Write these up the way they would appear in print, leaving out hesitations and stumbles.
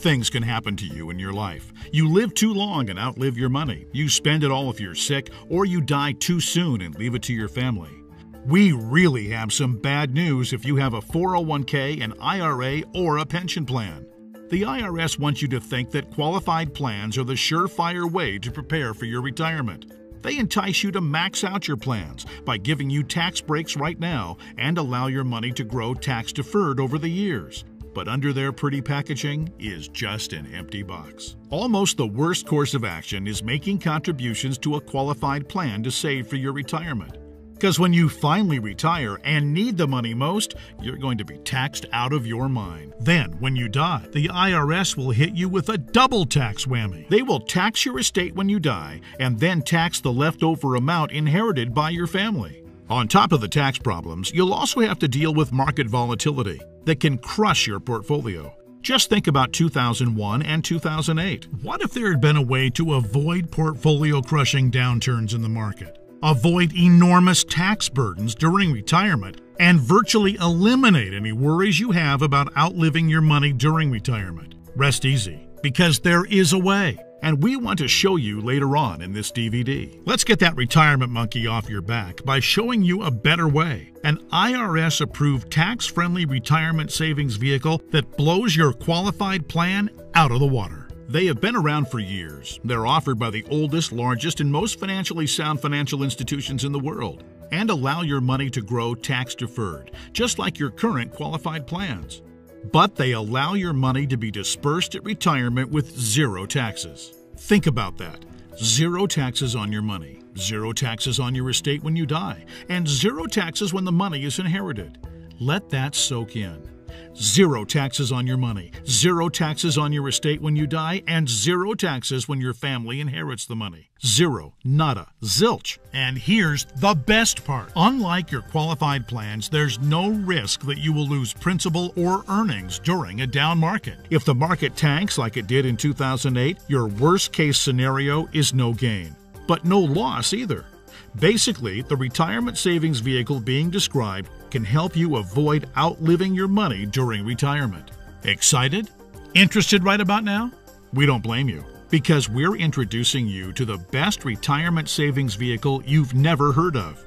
things can happen to you in your life. You live too long and outlive your money. You spend it all if you're sick, or you die too soon and leave it to your family. We really have some bad news if you have a 401k, an IRA, or a pension plan. The IRS wants you to think that qualified plans are the surefire way to prepare for your retirement. They entice you to max out your plans by giving you tax breaks right now and allow your money to grow tax-deferred over the years. But under their pretty packaging is just an empty box. Almost the worst course of action is making contributions to a qualified plan to save for your retirement. Because when you finally retire and need the money most, you're going to be taxed out of your mind. Then, when you die, the IRS will hit you with a double tax whammy. They will tax your estate when you die and then tax the leftover amount inherited by your family. On top of the tax problems, you'll also have to deal with market volatility that can crush your portfolio. Just think about 2001 and 2008. What if there had been a way to avoid portfolio-crushing downturns in the market? Avoid enormous tax burdens during retirement, and virtually eliminate any worries you have about outliving your money during retirement. Rest easy, because there is a way, and we want to show you later on in this DVD. Let's get that retirement monkey off your back by showing you a better way, an IRS-approved tax-friendly retirement savings vehicle that blows your qualified plan out of the water. They have been around for years. They're offered by the oldest, largest, and most financially sound financial institutions in the world, and allow your money to grow tax-deferred, just like your current qualified plans. But they allow your money to be dispersed at retirement with zero taxes. Think about that. Zero taxes on your money, zero taxes on your estate when you die, and zero taxes when the money is inherited. Let that soak in. Zero taxes on your money, zero taxes on your estate when you die, and zero taxes when your family inherits the money. Zero, nada, zilch. And here's the best part. Unlike your qualified plans, there's no risk that you will lose principal or earnings during a down market. If the market tanks like it did in 2008, your worst-case scenario is no gain, but no loss either. Basically, the retirement savings vehicle being described can help you avoid outliving your money during retirement. Excited? Interested right about now? We don't blame you, because we're introducing you to the best retirement savings vehicle you've never heard of.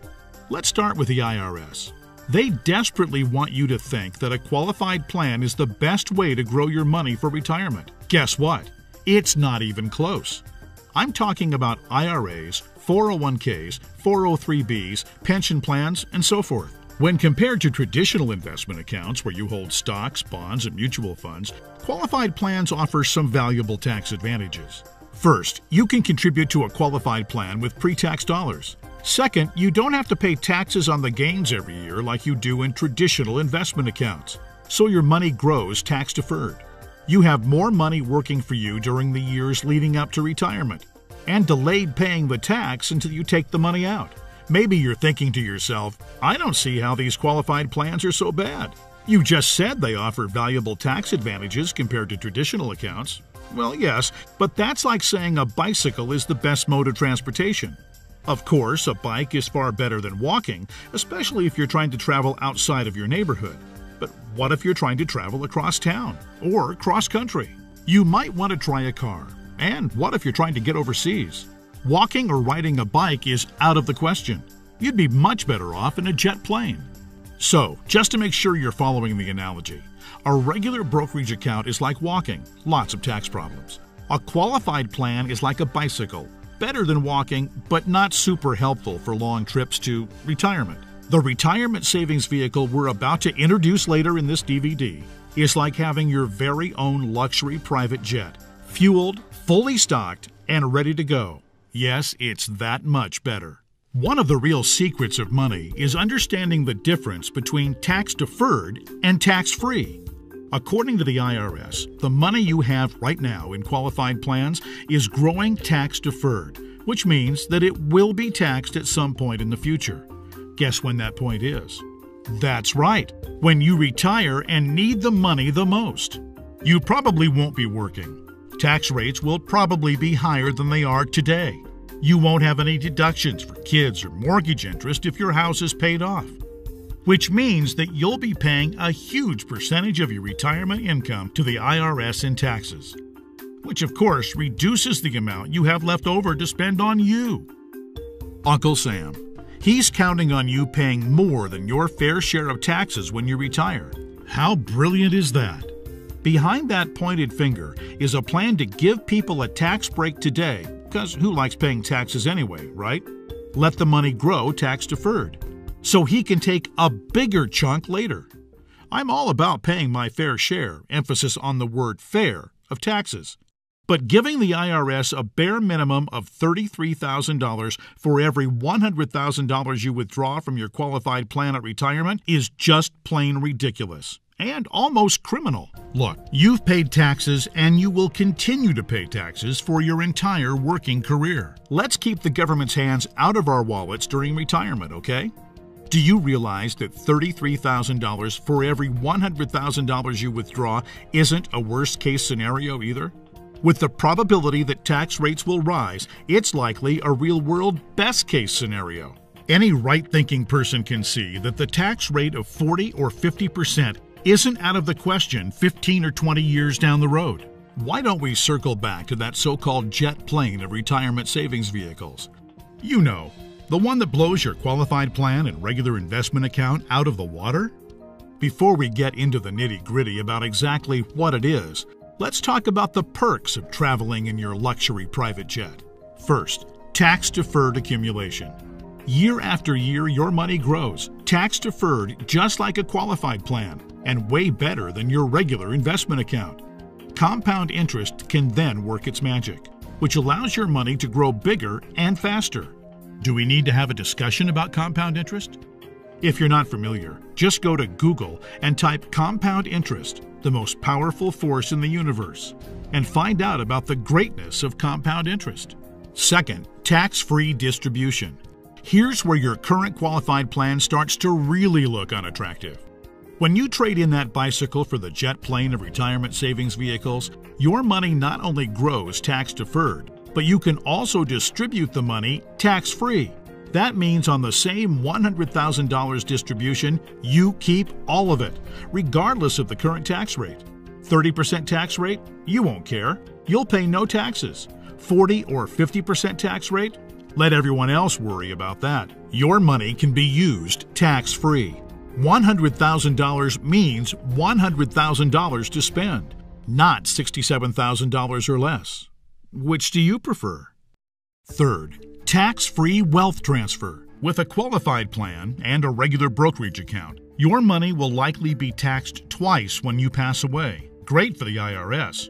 Let's start with the IRS. They desperately want you to think that a qualified plan is the best way to grow your money for retirement. Guess what? It's not even close. I'm talking about IRAs, 401ks, 403bs, pension plans, and so forth. When compared to traditional investment accounts where you hold stocks, bonds, and mutual funds, qualified plans offer some valuable tax advantages. First, you can contribute to a qualified plan with pre-tax dollars. Second, you don't have to pay taxes on the gains every year like you do in traditional investment accounts, so your money grows tax-deferred. You have more money working for you during the years leading up to retirement, and delayed paying the tax until you take the money out. Maybe you're thinking to yourself, I don't see how these qualified plans are so bad. You just said they offer valuable tax advantages compared to traditional accounts. Well, yes, but that's like saying a bicycle is the best mode of transportation. Of course, a bike is far better than walking, especially if you're trying to travel outside of your neighborhood. But what if you're trying to travel across town or cross country? You might want to try a car. And what if you're trying to get overseas? Walking or riding a bike is out of the question. You'd be much better off in a jet plane. So, just to make sure you're following the analogy, a regular brokerage account is like walking, lots of tax problems. A qualified plan is like a bicycle, better than walking, but not super helpful for long trips to retirement. The retirement savings vehicle we're about to introduce later in this DVD is like having your very own luxury private jet, fueled, fully stocked, and ready to go. Yes, it's that much better. One of the real secrets of money is understanding the difference between tax-deferred and tax-free. According to the IRS, the money you have right now in qualified plans is growing tax-deferred, which means that it will be taxed at some point in the future. Guess when that point is? That's right, when you retire and need the money the most. You probably won't be working. Tax rates will probably be higher than they are today. You won't have any deductions for kids or mortgage interest if your house is paid off. which means that you'll be paying a huge percentage of your retirement income to the IRS in taxes, which of course reduces the amount you have left over to spend on you. Uncle Sam, he's counting on you paying more than your fair share of taxes when you retire. How brilliant is that? Behind that pointed finger is a plan to give people a tax break today, because who likes paying taxes anyway, right? Let the money grow tax deferred, so he can take a bigger chunk later. I'm all about paying my fair share, emphasis on the word fair, of taxes. But giving the IRS a bare minimum of $33,000 for every $100,000 you withdraw from your qualified plan at retirement is just plain ridiculous and almost criminal. Look, you've paid taxes and you will continue to pay taxes for your entire working career. Let's keep the government's hands out of our wallets during retirement, okay? Do you realize that $33,000 for every $100,000 you withdraw isn't a worst-case scenario either? With the probability that tax rates will rise, it's likely a real-world best-case scenario. Any right-thinking person can see that the tax rate of 40 or 50% isn't out of the question 15 or 20 years down the road. Why don't we circle back to that so-called jet plane of retirement savings vehicles? You know, the one that blows your qualified plan and regular investment account out of the water? Before we get into the nitty-gritty about exactly what it is, let's talk about the perks of traveling in your luxury private jet. First, tax-deferred accumulation. Year after year, your money grows, tax-deferred just like a qualified plan, and way better than your regular investment account. Compound interest can then work its magic, which allows your money to grow bigger and faster. Do we need to have a discussion about compound interest? If you're not familiar, just go to Google and type compound interest, the most powerful force in the universe, and find out about the greatness of compound interest. Second, tax-free distribution. Here's where your current qualified plan starts to really look unattractive. When you trade in that bicycle for the jet plane of retirement savings vehicles, your money not only grows tax-deferred, but you can also distribute the money tax-free. That means on the same $100,000 distribution, you keep all of it, regardless of the current tax rate. 30% tax rate? You won't care. You'll pay no taxes. 40 or 50% tax rate? Let everyone else worry about that. Your money can be used tax-free. $100,000 means $100,000 to spend, not $67,000 or less. Which do you prefer? Third, tax-free wealth transfer. With a qualified plan and a regular brokerage account, your money will likely be taxed twice when you pass away. Great for the IRS.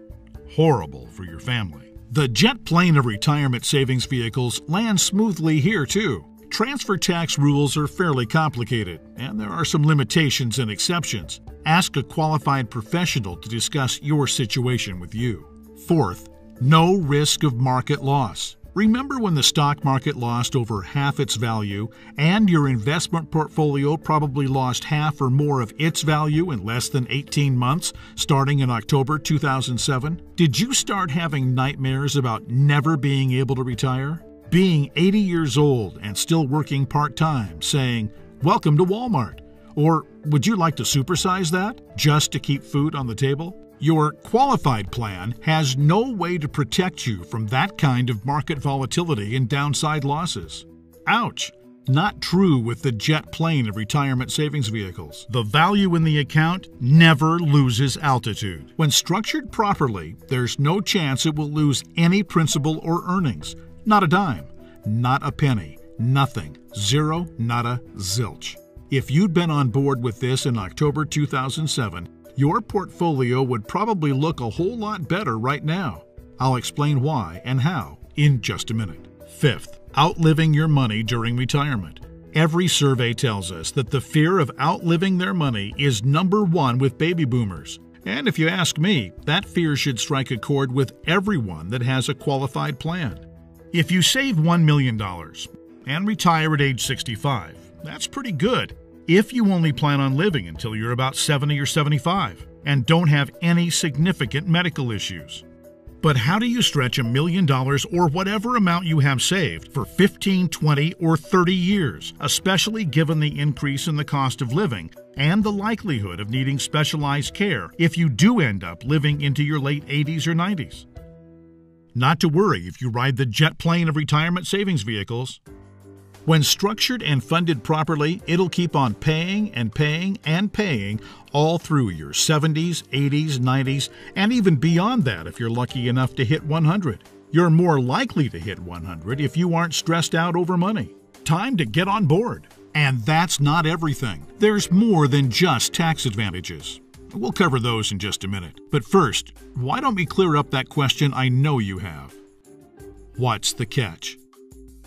Horrible for your family. The jet plane of retirement savings vehicles lands smoothly here too. Transfer tax rules are fairly complicated, and there are some limitations and exceptions. Ask a qualified professional to discuss your situation with you. Fourth, no risk of market loss. Remember when the stock market lost over half its value and your investment portfolio probably lost half or more of its value in less than 18 months, starting in October 2007? Did you start having nightmares about never being able to retire? Being 80 years old and still working part-time, saying, "Welcome to Walmart," or "Would you like to supersize that just to keep food on the table?" Your qualified plan has no way to protect you from that kind of market volatility and downside losses. Ouch! Not true with the jet plane of retirement savings vehicles. The value in the account never loses altitude. When structured properly, there's no chance it will lose any principal or earnings. Not a dime, not a penny, nothing, zero, nada, zilch. If you'd been on board with this in October 2007, your portfolio would probably look a whole lot better right now. I'll explain why and how in just a minute. Fifth, outliving your money during retirement. Every survey tells us that the fear of outliving their money is number one with baby boomers. And if you ask me, that fear should strike a chord with everyone that has a qualified plan. If you save $1 million and retire at age 65, that's pretty good if you only plan on living until you're about 70 or 75 and don't have any significant medical issues. But how do you stretch $1 million or whatever amount you have saved for 15, 20, or 30 years, especially given the increase in the cost of living and the likelihood of needing specialized care if you do end up living into your late 80s or 90s? Not to worry if you ride the jet plane of retirement savings vehicles. When structured and funded properly, it'll keep on paying and paying and paying all through your 70s, 80s, 90s, and even beyond that if you're lucky enough to hit 100. You're more likely to hit 100 if you aren't stressed out over money. Time to get on board. And that's not everything. There's more than just tax advantages. We'll cover those in just a minute. But first, why don't we clear up that question I know you have? What's the catch?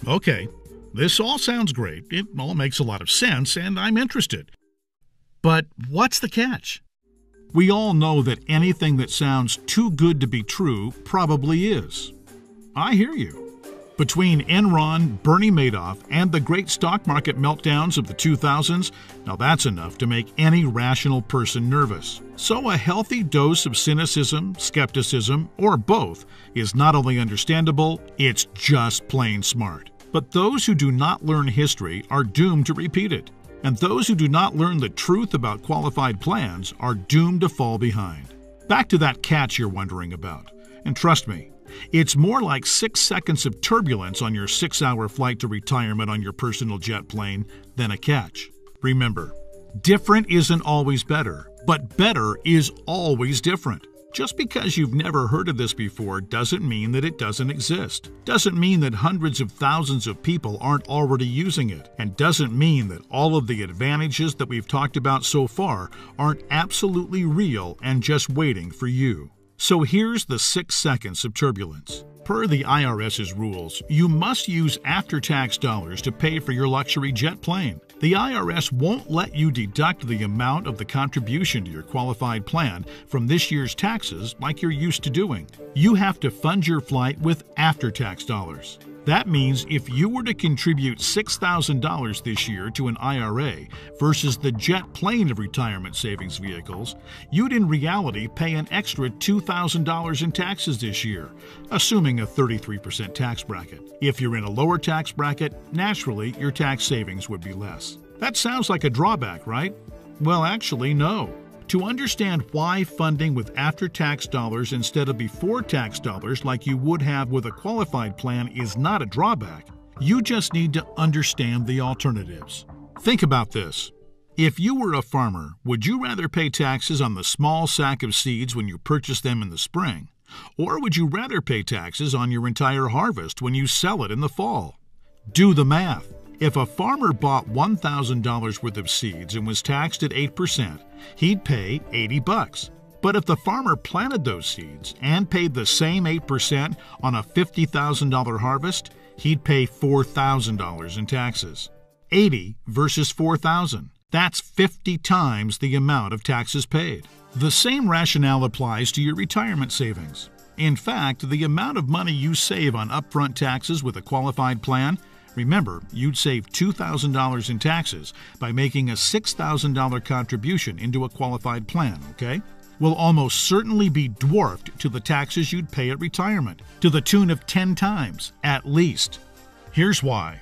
Okay. This all sounds great, it all makes a lot of sense, and I'm interested. But what's the catch? We all know that anything that sounds too good to be true probably is. I hear you. Between Enron, Bernie Madoff, and the great stock market meltdowns of the 2000s, now that's enough to make any rational person nervous. So a healthy dose of cynicism, skepticism, or both is not only understandable, it's just plain smart. But those who do not learn history are doomed to repeat it. And those who do not learn the truth about qualified plans are doomed to fall behind. Back to that catch you're wondering about. And trust me, it's more like 6 seconds of turbulence on your 6-hour flight to retirement on your personal jet plane than a catch. Remember, different isn't always better, but better is always different. Just because you've never heard of this before doesn't mean that it doesn't exist. Doesn't mean that hundreds of thousands of people aren't already using it. And doesn't mean that all of the advantages that we've talked about so far aren't absolutely real and just waiting for you. So here's the 6 seconds of turbulence. Per the IRS's rules, you must use after-tax dollars to pay for your luxury jet plane. The IRS won't let you deduct the amount of the contribution to your qualified plan from this year's taxes like you're used to doing. You have to fund your flight with after-tax dollars. That means if you were to contribute $6,000 this year to an IRA versus the jet plane of retirement savings vehicles, you'd in reality pay an extra $2,000 in taxes this year, assuming a 33% tax bracket. If you're in a lower tax bracket, naturally your tax savings would be less. That sounds like a drawback, right? Well, actually, no. To understand why funding with after-tax dollars instead of before-tax dollars like you would have with a qualified plan is not a drawback, you just need to understand the alternatives. Think about this. If you were a farmer, would you rather pay taxes on the small sack of seeds when you purchase them in the spring? Or would you rather pay taxes on your entire harvest when you sell it in the fall? Do the math. If a farmer bought $1,000 worth of seeds and was taxed at 8%, he'd pay $80. But if the farmer planted those seeds and paid the same 8% on a $50,000 harvest, he'd pay $4,000 in taxes. 80 versus 4,000. That's 50 times the amount of taxes paid. The same rationale applies to your retirement savings. In fact, the amount of money you save on upfront taxes with a qualified plan, remember, you'd save $2,000 in taxes by making a $6,000 contribution into a qualified plan, okay? Will almost certainly be dwarfed to the taxes you'd pay at retirement, to the tune of 10 times, at least. Here's why.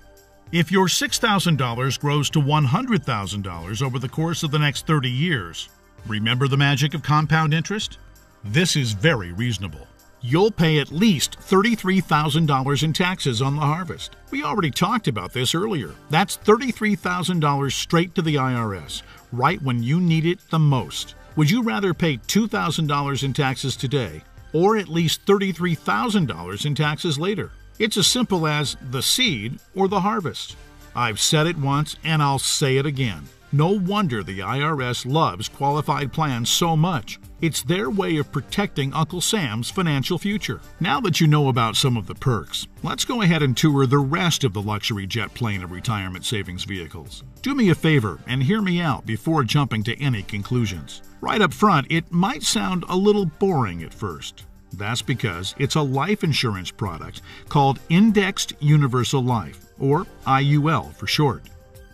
If your $6,000 grows to $100,000 over the course of the next 30 years, remember the magic of compound interest? This is very reasonable. You'll pay at least $33,000 in taxes on the harvest. We already talked about this earlier. That's $33,000 straight to the IRS, right when you need it the most. Would you rather pay $2,000 in taxes today, or at least $33,000 in taxes later? It's as simple as the seed or the harvest. I've said it once and I'll say it again. No wonder the IRS loves qualified plans so much. It's their way of protecting Uncle Sam's financial future. Now that you know about some of the perks, let's go ahead and tour the rest of the luxury jet plane of retirement savings vehicles. Do me a favor and hear me out before jumping to any conclusions. Right up front, it might sound a little boring at first. That's because it's a life insurance product called Indexed Universal Life, or IUL for short.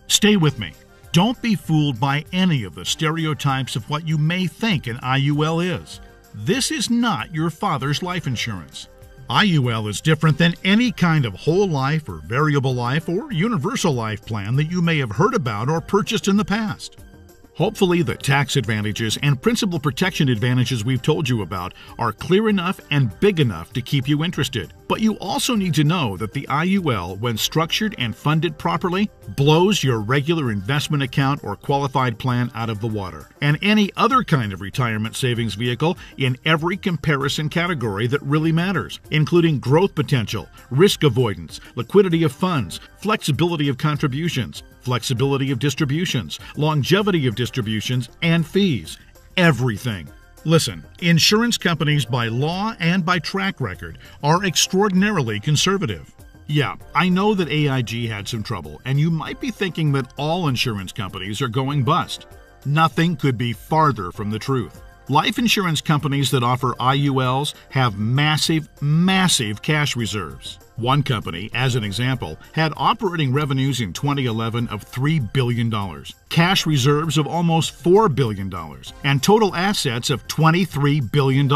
Stay with me. Don't be fooled by any of the stereotypes of what you may think an IUL is. This is not your father's life insurance. IUL is different than any kind of whole life or variable life or universal life plan that you may have heard about or purchased in the past. Hopefully, the tax advantages and principal protection advantages we've told you about are clear enough and big enough to keep you interested. But you also need to know that the IUL, when structured and funded properly, blows your regular investment account or qualified plan out of the water, and any other kind of retirement savings vehicle in every comparison category that really matters, including growth potential, risk avoidance, liquidity of funds, flexibility of contributions, flexibility of distributions, longevity of distributions, and fees. Everything. Listen, insurance companies by law and by track record are extraordinarily conservative. Yeah, I know that AIG had some trouble, and you might be thinking that all insurance companies are going bust. Nothing could be farther from the truth. Life insurance companies that offer IULs have massive, massive cash reserves. One company, as an example, had operating revenues in 2011 of $3 billion, cash reserves of almost $4 billion, and total assets of $23 billion.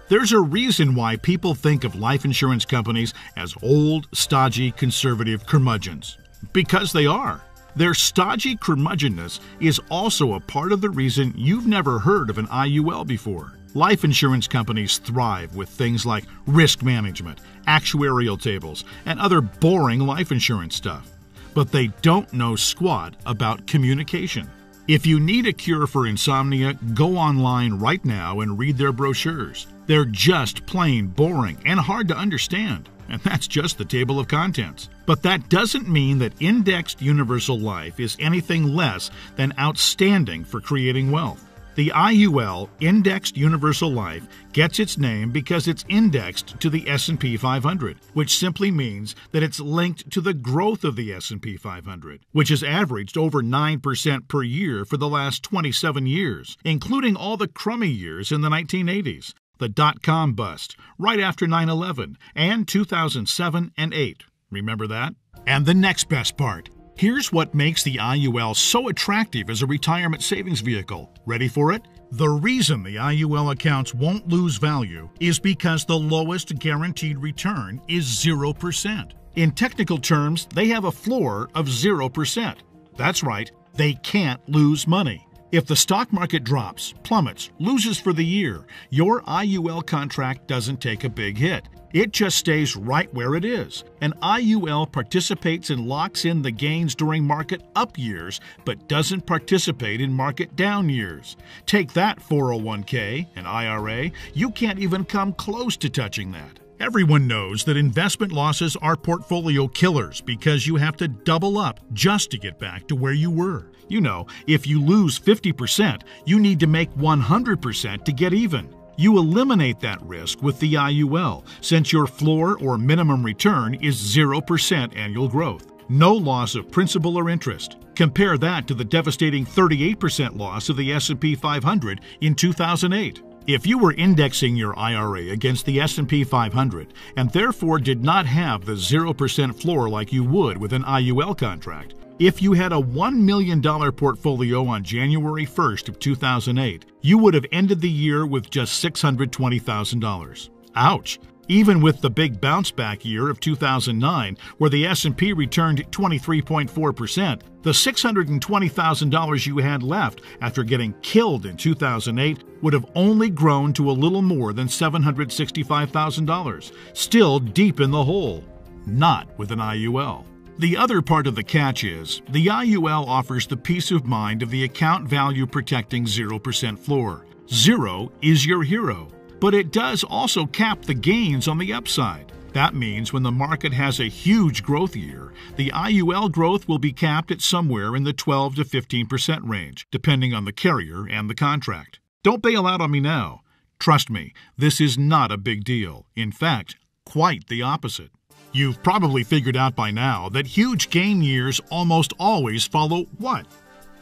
There's a reason why people think of life insurance companies as old, stodgy, conservative curmudgeons. Because they are. Their stodgy curmudgeonness is also a part of the reason you've never heard of an IUL before. Life insurance companies thrive with things like risk management, actuarial tables, and other boring life insurance stuff. But they don't know squat about communication. If you need a cure for insomnia, go online right now and read their brochures. They're just plain boring and hard to understand. And that's just the table of contents. But that doesn't mean that indexed universal life is anything less than outstanding for creating wealth. The IUL, Indexed Universal Life, gets its name because it's indexed to the S&P 500, which simply means that it's linked to the growth of the S&P 500, which has averaged over 9% per year for the last 27 years, including all the crummy years in the 1980s. The dot-com bust, right after 9/11, and 2007 and 8. Remember that? And the next best part. Here's what makes the IUL so attractive as a retirement savings vehicle. Ready for it? The reason the IUL accounts won't lose value is because the lowest guaranteed return is 0%. In technical terms, they have a floor of 0%. That's right, they can't lose money. If the stock market drops, plummets, loses for the year, your IUL contract doesn't take a big hit. It just stays right where it is. An IUL participates and locks in the gains during market up years, but doesn't participate in market down years. Take that 401k, an IRA, you can't even come close to touching that. Everyone knows that investment losses are portfolio killers because you have to double up just to get back to where you were. You know, if you lose 50%, you need to make 100% to get even. You eliminate that risk with the IUL, since your floor or minimum return is 0% annual growth. No loss of principal or interest. Compare that to the devastating 38% loss of the S&P 500 in 2008. If you were indexing your IRA against the S&P 500 and therefore did not have the 0% floor like you would with an IUL contract, if you had a $1 million portfolio on January 1st of 2008, you would have ended the year with just $620,000. Ouch! Even with the big bounce-back year of 2009, where the S&P returned 23.4%, the $620,000 you had left after getting killed in 2008 would have only grown to a little more than $765,000, still deep in the hole. Not with an IUL. The other part of the catch is, the IUL offers the peace of mind of the account value protecting 0% floor. Zero is your hero. But it does also cap the gains on the upside. That means when the market has a huge growth year, the IUL growth will be capped at somewhere in the 12 to 15% range, depending on the carrier and the contract. Don't bail out on me now. Trust me, this is not a big deal. In fact, quite the opposite. You've probably figured out by now that huge gain years almost always follow what?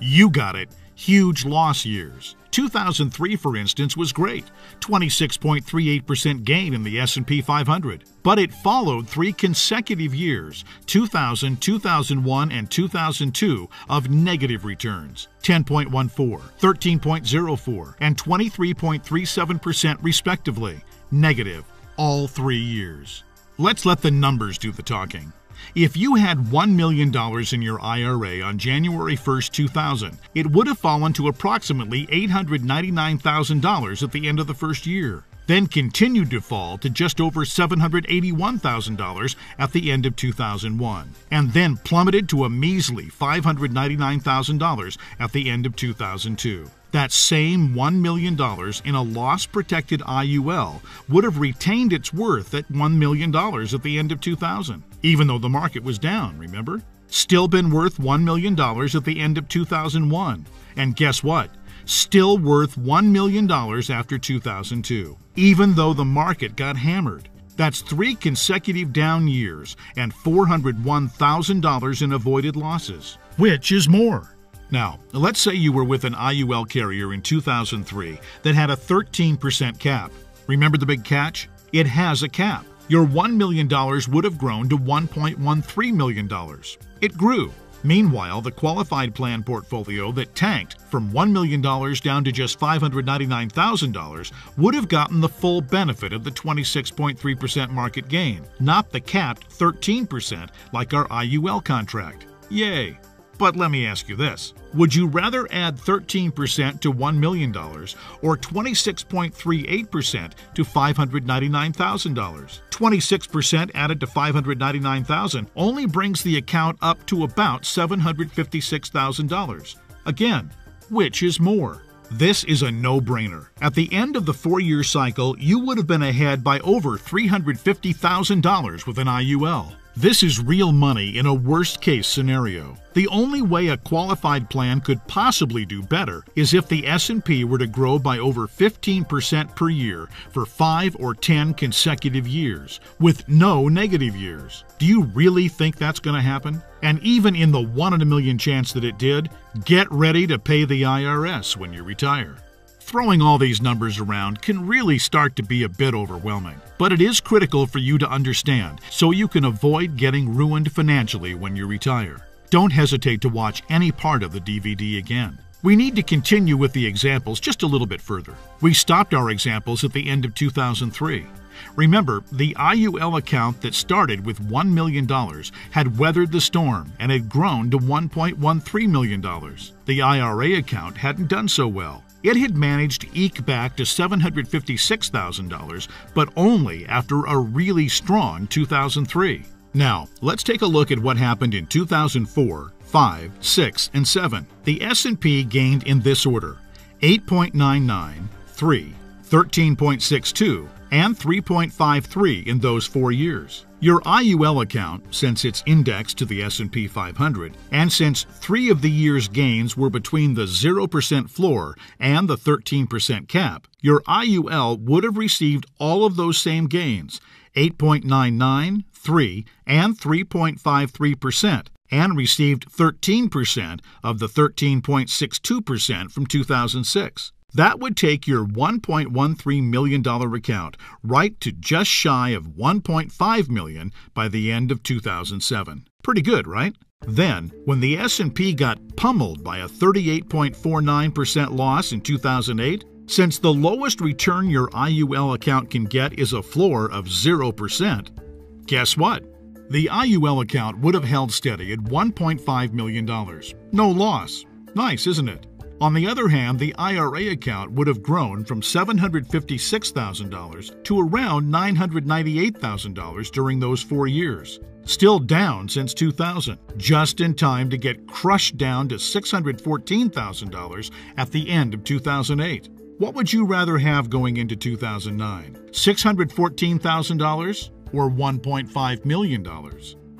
You got it. huge loss years. 2003, for instance, was great, 26.38% gain in the S&P 500. But it followed 3 consecutive years, 2000, 2001, and 2002, of negative returns, 10.14, 13.04, and 23.37% respectively. Negative, all 3 years. Let's let the numbers do the talking. If you had $1 million in your IRA on January 1, 2000, it would have fallen to approximately $899,000 at the end of the first year, then continued to fall to just over $781,000 at the end of 2001, and then plummeted to a measly $599,000 at the end of 2002. That same $1 million in a loss-protected IUL would have retained its worth at $1 million at the end of 2000, even though the market was down, remember? Still been worth $1 million at the end of 2001. And guess what? Still worth $1 million after 2002, even though the market got hammered. That's 3 consecutive down years and $401,000 in avoided losses. Which is more? Now, let's say you were with an IUL carrier in 2003 that had a 13% cap. Remember the big catch? It has a cap. Your $1 million would have grown to $1.13 million. It grew. Meanwhile, the qualified plan portfolio that tanked from $1 million down to just $599,000 would have gotten the full benefit of the 26.3% market gain, not the capped 13% like our IUL contract. Yay! But let me ask you this. Would you rather add 13% to $1 million or 26.38% to $599,000? 26% added to $599,000 only brings the account up to about $756,000. Again, which is more? This is a no-brainer. At the end of the 4-year cycle, you would have been ahead by over $350,000 with an IUL. This is real money in a worst-case scenario. The only way a qualified plan could possibly do better is if the S&P were to grow by over 15% per year for 5 or 10 consecutive years, with no negative years. Do you really think that's going to happen? And even in the 1 in a million chance that it did, get ready to pay the IRS when you retire. Throwing all these numbers around can really start to be a bit overwhelming, but it is critical for you to understand so you can avoid getting ruined financially when you retire. Don't hesitate to watch any part of the DVD again. We need to continue with the examples just a little bit further. We stopped our examples at the end of 2003. Remember, the IUL account that started with $1 million had weathered the storm and had grown to $1.13 million. The IRA account hadn't done so well. It had managed to eke back to $756,000, but only after a really strong 2003. Now, let's take a look at what happened in 2004, 5, 6, and 7. The S&P gained in this order: 8.99, 3, 13.62, and 3.53 in those 4 years. Your IUL account, since it's indexed to the S&P 500, and since 3 of the year's gains were between the 0% floor and the 13% cap, your IUL would have received all of those same gains, 8.99, 3, and 3.53%, and received 13% of the 13.62% from 2006. That would take your $1.13 million account right to just shy of $1.5 million by the end of 2007. Pretty good, right? Then, when the S&P got pummeled by a 38.49% loss in 2008, since the lowest return your IUL account can get is a floor of 0%, guess what? The IUL account would have held steady at $1.5 million. No loss. Nice, isn't it? On the other hand, the IRA account would have grown from $756,000 to around $998,000 during those 4 years. Still down since 2000, just in time to get crushed down to $614,000 at the end of 2008. What would you rather have going into 2009? $614,000 or $1.5 million?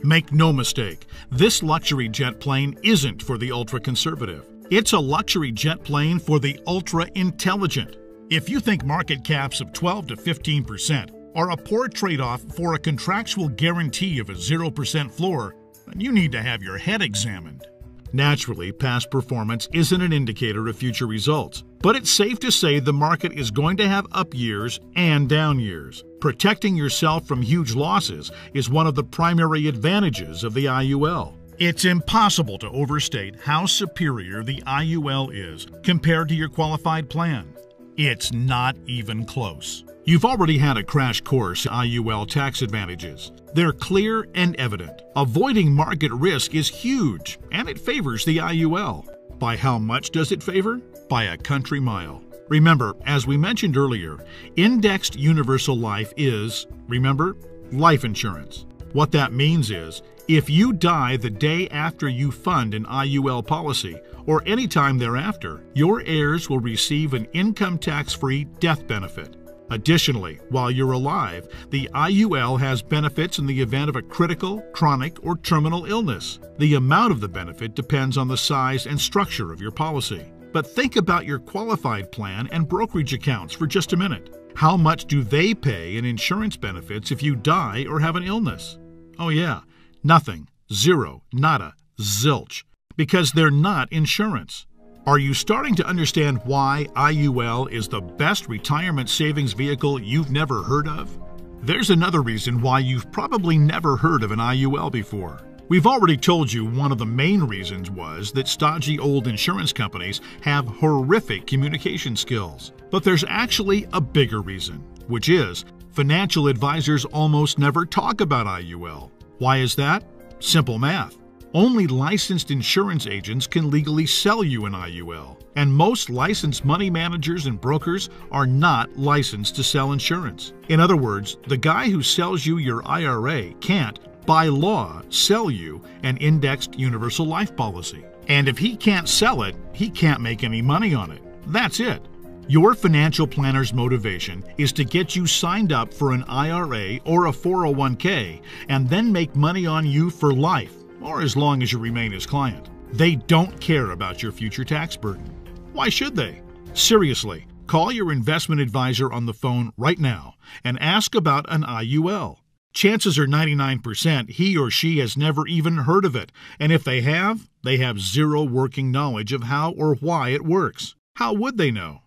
Make no mistake, this luxury jet plane isn't for the ultra-conservative. It's a luxury jet plane for the ultra-intelligent. If you think market caps of 12 to 15% are a poor trade-off for a contractual guarantee of a 0% floor, then you need to have your head examined. Naturally, past performance isn't an indicator of future results, but it's safe to say the market is going to have up years and down years. Protecting yourself from huge losses is one of the primary advantages of the IUL. It's impossible to overstate how superior the IUL is compared to your qualified plan. It's not even close. You've already had a crash course in IUL tax advantages. They're clear and evident. Avoiding market risk is huge, and it favors the IUL. By how much does it favor? By a country mile. Remember, as we mentioned earlier, indexed universal life is, remember, life insurance. What that means is, if you die the day after you fund an IUL policy, or any time thereafter, your heirs will receive an income tax-free death benefit. Additionally, while you're alive, the IUL has benefits in the event of a critical, chronic, or terminal illness. The amount of the benefit depends on the size and structure of your policy. But think about your qualified plan and brokerage accounts for just a minute. How much do they pay in insurance benefits if you die or have an illness? Oh yeah, nothing, zero, nada, zilch, because they're not insurance. Are you starting to understand why IUL is the best retirement savings vehicle you've never heard of? There's another reason why you've probably never heard of an IUL before. We've already told you one of the main reasons was that stodgy old insurance companies have horrific communication skills. But there's actually a bigger reason, which is financial advisors almost never talk about IUL. Why is that? Simple math. Only licensed insurance agents can legally sell you an IUL, and most licensed money managers and brokers are not licensed to sell insurance. In other words, the guy who sells you your IRA can't, by law, sell you an indexed universal life policy. And if he can't sell it, he can't make any money on it. That's it. Your financial planner's motivation is to get you signed up for an IRA or a 401k and then make money on you for life, or as long as you remain his client. They don't care about your future tax burden. Why should they? Seriously, call your investment advisor on the phone right now and ask about an IUL. Chances are 99% he or she has never even heard of it, and if they have zero working knowledge of how or why it works. How would they know?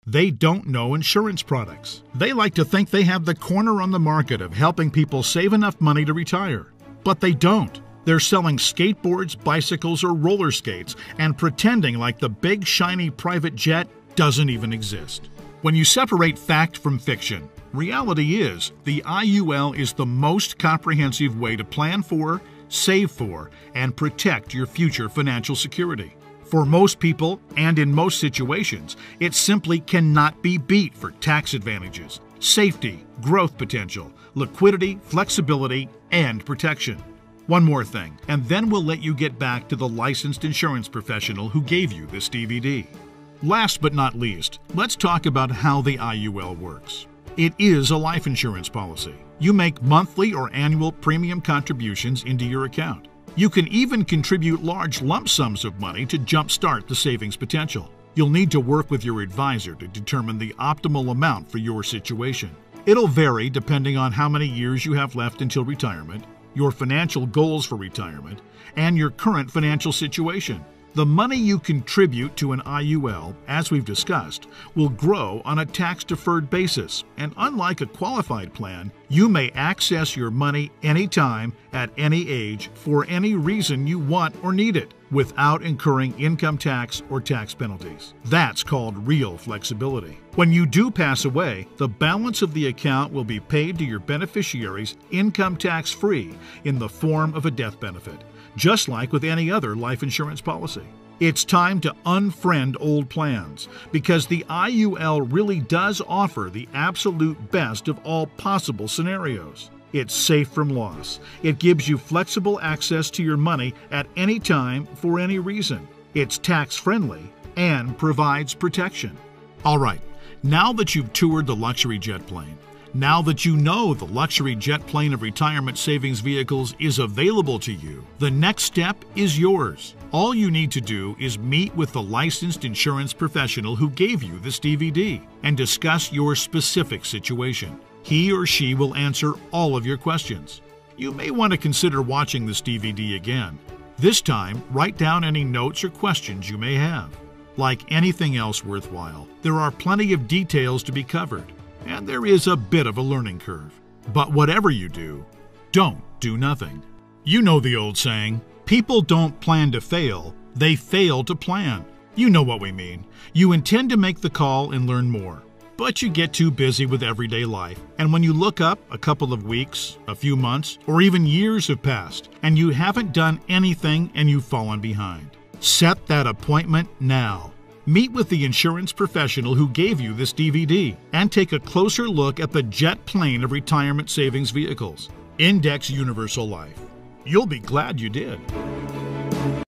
They don't know insurance products. They like to think they have the corner on the market of helping people save enough money to retire, but they don't. They're selling skateboards, bicycles, or roller skates and pretending like the big shiny private jet doesn't even exist. When you separate fact from fiction, reality is the IUL is the most comprehensive way to plan for, save for, and protect your future financial security. For most people, and in most situations, it simply cannot be beat for tax advantages, safety, growth potential, liquidity, flexibility, and protection. One more thing, and then we'll let you get back to the licensed insurance professional who gave you this DVD. Last but not least, let's talk about how the IUL works. It is a life insurance policy. You make monthly or annual premium contributions into your account. You can even contribute large lump sums of money to jumpstart the savings potential. You'll need to work with your advisor to determine the optimal amount for your situation. It'll vary depending on how many years you have left until retirement, your financial goals for retirement, and your current financial situation. The money you contribute to an IUL, as we've discussed, will grow on a tax-deferred basis, and unlike a qualified plan, you may access your money anytime, at any age, for any reason you want or need it, without incurring income tax or tax penalties. That's called real flexibility. When you do pass away, the balance of the account will be paid to your beneficiaries income tax-free in the form of a death benefit, just like with any other life insurance policy. It's time to unfriend old plans, because the IUL really does offer the absolute best of all possible scenarios. It's safe from loss. It gives you flexible access to your money at any time for any reason. It's tax-friendly and provides protection. All right, now that you've toured the luxury jet plane, now that you know the luxury jet plane of retirement savings vehicles is available to you, the next step is yours. All you need to do is meet with the licensed insurance professional who gave you this DVD and discuss your specific situation. He or she will answer all of your questions. You may want to consider watching this DVD again. This time, write down any notes or questions you may have. Like anything else worthwhile, there are plenty of details to be covered, and there is a bit of a learning curve. But whatever you do, don't do nothing. You know the old saying, people don't plan to fail, they fail to plan. You know what we mean. You intend to make the call and learn more, but you get too busy with everyday life, and when you look up, a couple of weeks, a few months, or even years have passed, and you haven't done anything and you've fallen behind. Set that appointment now. Meet with the insurance professional who gave you this DVD and take a closer look at the jet plane of retirement savings vehicles, Index Universal Life. You'll be glad you did.